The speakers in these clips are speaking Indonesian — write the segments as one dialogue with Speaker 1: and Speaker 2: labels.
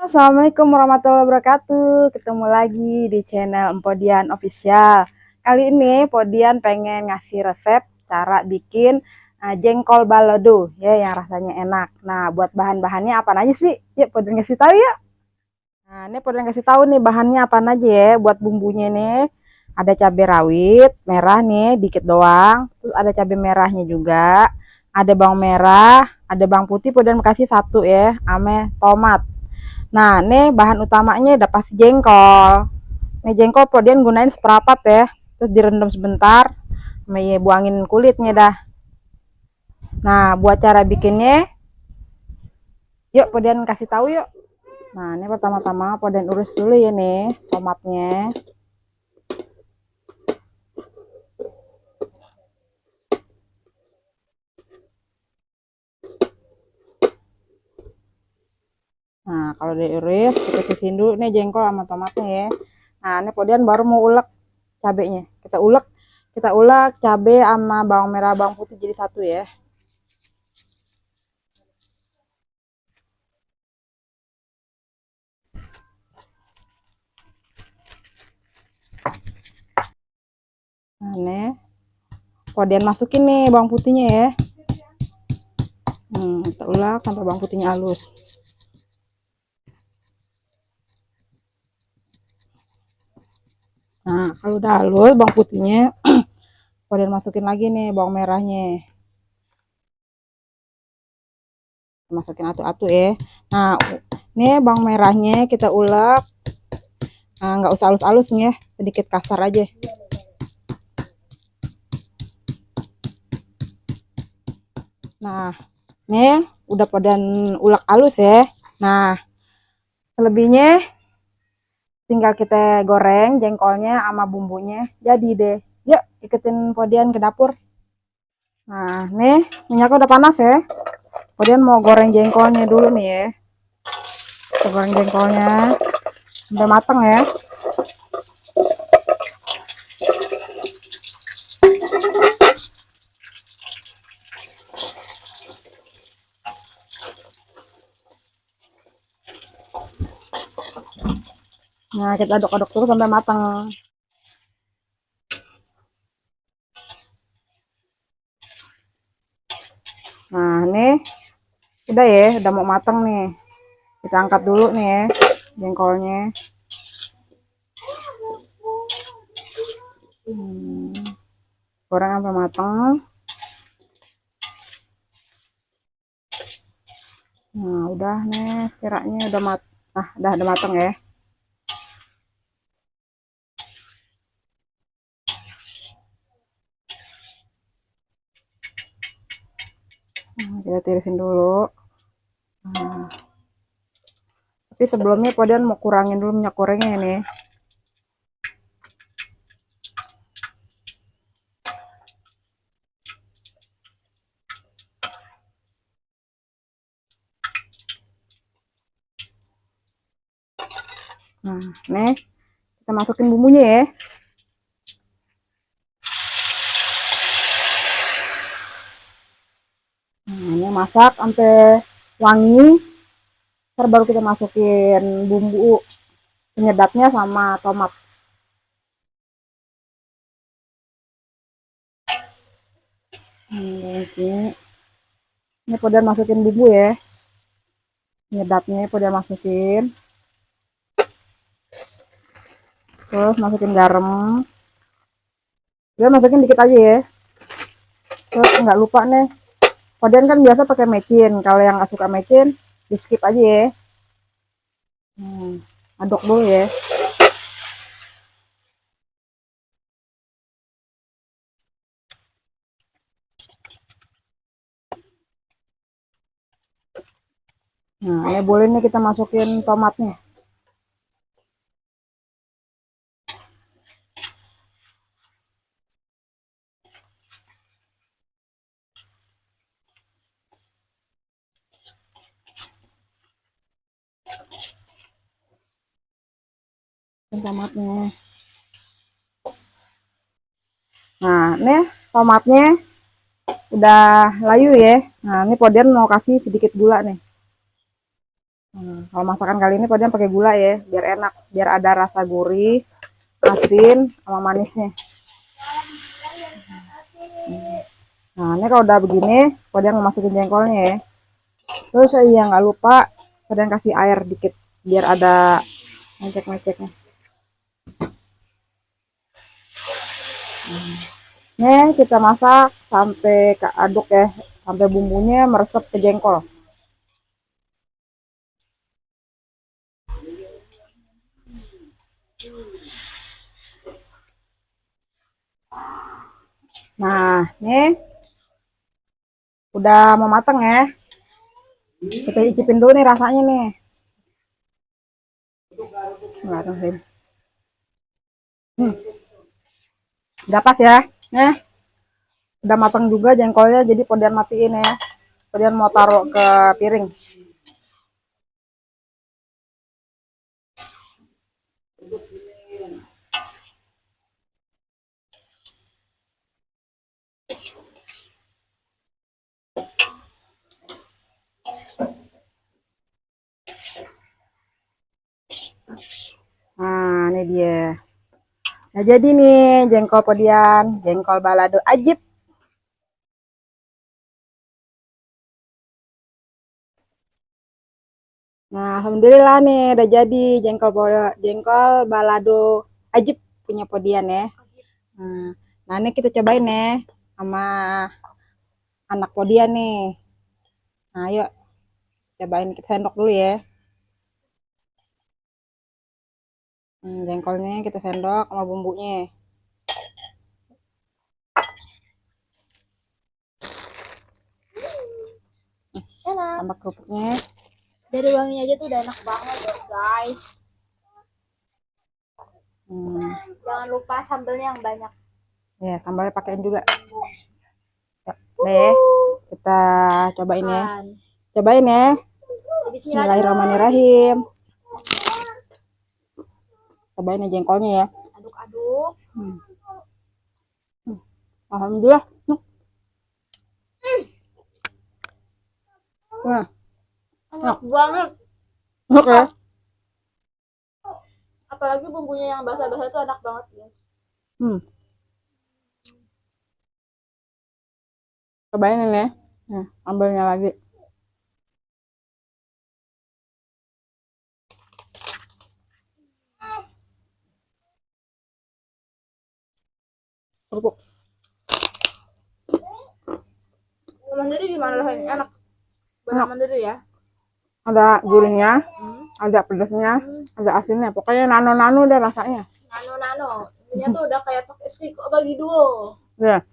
Speaker 1: Assalamualaikum warahmatullahi wabarakatuh. Ketemu lagi di channel Empodian Official. Kali ini Podian pengen ngasih resep cara bikin jengkol balado ya yang rasanya enak. Nah, buat bahan-bahannya apa aja sih? Yuk Podian kasih tahu ya. Nah, ini Podian kasih tahu nih bahannya apa aja ya. Buat bumbunya nih ada cabai rawit merah nih dikit doang. Terus ada cabai merahnya juga. Ada bawang merah, ada bawang putih Podian kasih satu ya, ame tomat. Nah, nih bahan utamanya udah pasti jengkol. Nih jengkol Podian gunain seperempat ya, terus direndam sebentar, buangin kulitnya dah. Nah, buat cara bikinnya, yuk Podian kasih tahu yuk. Nah, ini pertama-tama Podian urus dulu ya nih tomatnya. Nah, kalau diiris, kita sisihin dulu nih jengkol sama tomatnya ya. Nah, ini Podian baru mau ulek cabenya. Kita ulek cabe sama bawang merah bawang putih jadi satu ya. Nah, nih Podian masukin nih bawang putihnya ya. Kita ulek sampai bawang putihnya halus. Nah, kalau udah halus bawang putihnya, Podian masukin lagi nih bawang merahnya. Masukin atu-atu ya. Nah, ini bawang merahnya kita ulek. Nah, nggak usah halus-halus nih ya, sedikit kasar aja. Nah, ini udah Podian ulek halus ya. Nah, selebihnya tinggal kita goreng jengkolnya sama bumbunya. Jadi deh. Yuk, ikutin Podian ke dapur. Nah, nih minyaknya udah panas ya. Podian mau goreng jengkolnya dulu nih ya. Kita goreng jengkolnya sampai matang ya. Nah, kita aduk-aduk terus sampai matang. Nah, ini udah ya, udah mau matang nih. Kita angkat dulu nih ya jengkolnya. Goreng sampai matang. Nah, udah nih, kiranya udah udah matang ya. Nah, kita tirisin dulu. Nah, tapi sebelumnya Podian mau kurangin dulu minyak gorengnya ini. Nah, nih kita masukin bumbunya ya. Nah, ini masak sampai wangi. Ntar baru kita masukin bumbu penyedapnya sama tomat. Ini Podian masukin bumbu ya. Penyedapnya Podian masukin. Terus masukin garam. Dia masukin dikit aja ya. Terus nggak lupa nih. Podian kan biasa pakai mecin. Kalau yang nggak suka mecin, di skip aja ya. Aduk dulu ya. Nah, ini boleh nih kita masukin tomatnya. Tomatnya. Nah, ini tomatnya udah layu ya. Nah, ini Podian mau kasih sedikit gula nih. Kalau masakan kali ini Podian pakai gula ya, biar enak, biar ada rasa gurih, asin, sama manisnya. Nah, ini kalau udah begini, Podian masukin jengkolnya ya. Terus saya nggak lupa, Podian kasih air dikit, biar ada mecek-meceknya. Ini kita masak sampai aduk ya, sampai bumbunya meresap ke jengkol. Nah, ini udah mau mateng ya. Kita icipin dulu nih rasanya nih. Bismillahirrahmanirrahim. Udah pas ya. Nih, udah mateng juga jengkolnya, jadi Podian matiin ya. Podian mau taruh ke piring. Nah, ini dia. Nah, jadi nih jengkol Podian, jengkol balado ajib. Nah, alhamdulillah nih udah jadi jengkol balado ajib punya Podian ya. Nah, ini kita cobain ya sama anak Podian nih. Nah, yuk cobain, kita sendok dulu ya. Jengkolnya kita sendok sama bumbunya.
Speaker 2: Enak.
Speaker 1: Tambah kerupuknya.
Speaker 2: Dari wanginya aja tuh udah enak banget loh guys. Jangan lupa sambelnya yang banyak.
Speaker 1: Ya, sambalnya pakein juga. Deh, kita cobain ya. Cobain ya. Bismillahirrahmanirrahim. Cobain ya jengkolnya ya.
Speaker 2: Aduk-aduk.
Speaker 1: Alhamdulillah. Nah,
Speaker 2: enak banget.
Speaker 1: oke.
Speaker 2: Apalagi bumbunya yang basah-basah itu enak banget ya.
Speaker 1: Cobain ini ya. Nah, ambilnya lagi. Kerupuk.
Speaker 2: Mandiri gimana rasanya? Enak. Benar mandiri ya.
Speaker 1: Ada gurihnya, ada pedasnya, ada asinnya. Pokoknya nano-nano deh rasanya.
Speaker 2: Nano-nano. Ini tuh udah kayak pakai siko bagi duo.
Speaker 1: Ya.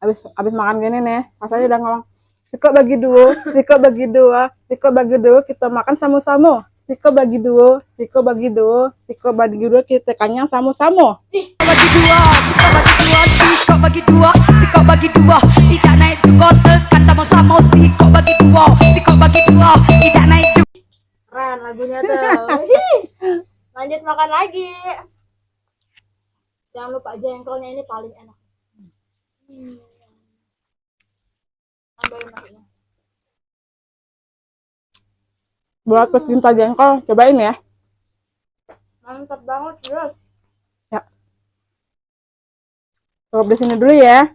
Speaker 1: Abis makan gini nih, rasanya udah ngomong. Siko bagi duo, siko bagi dua, siko bagi duo, kita makan sama-sama. Siko bagi duo, siko bagi duo, siko bagi dua, kita kenyang sama-sama.
Speaker 3: Bagi dua, siko bagi dua, siko bagi dua, siko bagi dua, tidak naik juga tekan sama-sama, siko bagi dua, siko bagi dua, tidak naik juga.
Speaker 2: Keren lagunya tuh. Lanjut makan lagi. Jangan lupa jengkolnya ini paling enak. Tambahin laginya.
Speaker 1: Buat pecinta jengkol, cobain ya.
Speaker 2: Mantap banget, terus.
Speaker 1: Ya. Cukup di sini dulu ya.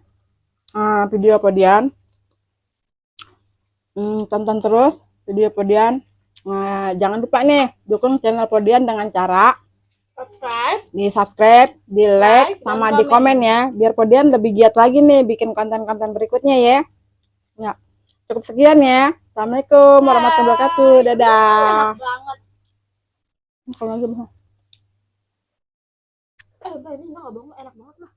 Speaker 1: Video Podian. Tonton terus video Podian. Jangan lupa nih dukung channel Podian dengan cara subscribe, di like, sama di komen ya, biar Podian lebih giat lagi nih bikin konten-konten berikutnya ya. Ya, cukup sekian ya. Assalamualaikum warahmatullahi wabarakatuh. Dadah.
Speaker 2: Enak banget.
Speaker 1: Kalau lagi
Speaker 2: Ini enggak bohong, enak banget lah.